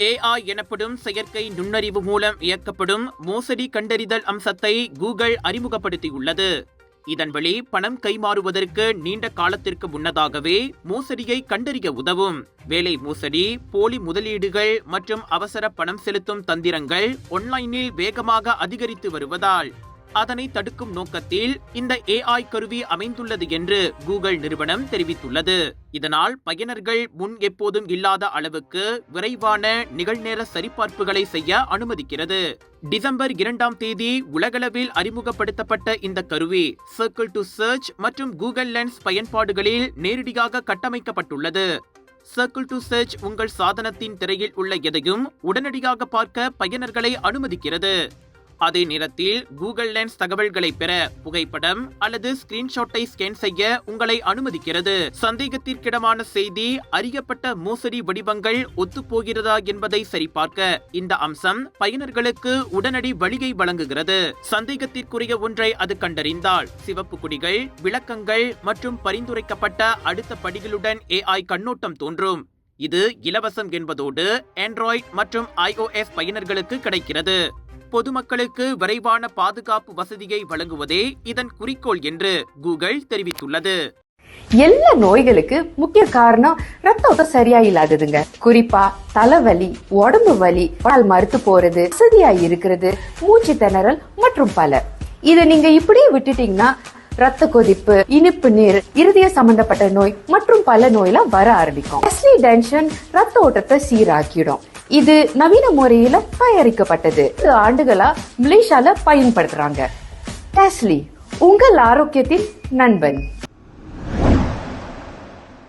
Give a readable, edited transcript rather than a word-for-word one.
AI எனப்படும் செயற்கை நுண்ணறிவு மூலம் இயக்கப்படும் மோசடி கண்டறிதல் அம்சத்தை கூகுள் அறிமுகப்படுத்தியுள்ளது. இதன் வழி பணம் கைமாறுவதற்கு நீண்ட காலத்திற்கு முன்னதாகவே மோசடியை கண்டறிய உதவும். வேலை மோசடி, போலி முதலீடுகள் மற்றும் அவசர பணம் செலுத்தும் தந்திரங்கள் ஆன்லைனில் வேகமாக அதிகரித்து வருவதால் அதனை தடுக்கும் நோக்கத்தில் இந்த AI கருவி அமைந்துள்ளது என்று கூகுள் நிறுவனம் தெரிவித்துள்ளது. இதனால் பயனர்கள் முன் எப்போதும் இல்லாத அளவுக்கு விரைவான நிகழ்நேர சரிபார்ப்புகளை செய்ய அனுமதிக்கிறது. டிசம்பர் 2ஆம் தேதி உலகளவில் அறிமுகப்படுத்தப்பட்ட இந்த கருவி சர்க்கிள் டு சர்ச் மற்றும் கூகுள் லென்ஸ் பயன்பாடுகளில் நேரடியாக கட்டமைக்கப்பட்டுள்ளது. சர்க்கிள் டு சர்ச் உங்கள் சாதனத்தின் திரையில் உள்ள எதையும் உடனடியாக பார்க்க பயனர்களை அனுமதிக்கிறது. அதே நேரத்தில் கூகுள் லென்ஸ் தகவல்களை பெற புகைப்படம் அல்லது ஸ்கிரீன்ஷாட்டை ஸ்கேன் செய்ய உங்களை அனுமதிக்கிறது. சந்தேகத்திற்கிடமான செய்தி, அறியப்பட்ட மோசடி வடிவங்கள் ஒத்துப்போகிறதா என்பதை சரிபார்க்க இந்த அம்சம் பயனர்களுக்கு உடனடி வழியை வழங்குகிறது. சந்தேகத்திற்குரிய ஒன்றை அது கண்டறிந்தால் சிவப்பு கொடிகள், விளக்கங்கள் மற்றும் பரிந்துரைக்கப்பட்ட அடுத்த படிகளுடன் AI கண்ணோட்டம் தோன்றும். இது இலவசம் என்பதோடு ஆண்ட்ராய்டு மற்றும் iOS பயனர்களுக்கு கிடைக்கிறது. பொதுமக்களுக்கு விரைவான பாதுகாப்பு வசதியை வழங்குவதே இதன் குறிக்கோள் என்று கூகுள் தெரிவித்துள்ளது. எல்லா நோய்களுக்கு முக்கிய காரணம் ரத்த ஓட்டம் சரியா இல்லாததுங்க. குறிப்பா தலைவலி, உடம்பு வலி, மறுத்து போறது, வசதியா இருக்கிறது, மூச்சு திணறல் மற்றும் பல. இதை நீங்க இப்படியே விட்டுட்டீங்கன்னா ரத்த கொதிப்பு, இனிப்பு நீர், இருதய சம்பந்தப்பட்ட நோய் மற்றும் பல நோயெல்லாம் வர ஆரம்பிக்கும். டென்ஷன் ரத்த ஓட்டத்தை சீராக்கிடும். இது நவீன முறையில தயாரிக்கப்பட்டது. ஆண்டுகளா மலேசியால பயன்படுத்துறாங்க. டெஸ்லி, உங்கள் ஆரோக்கியத்தின் நண்பன்.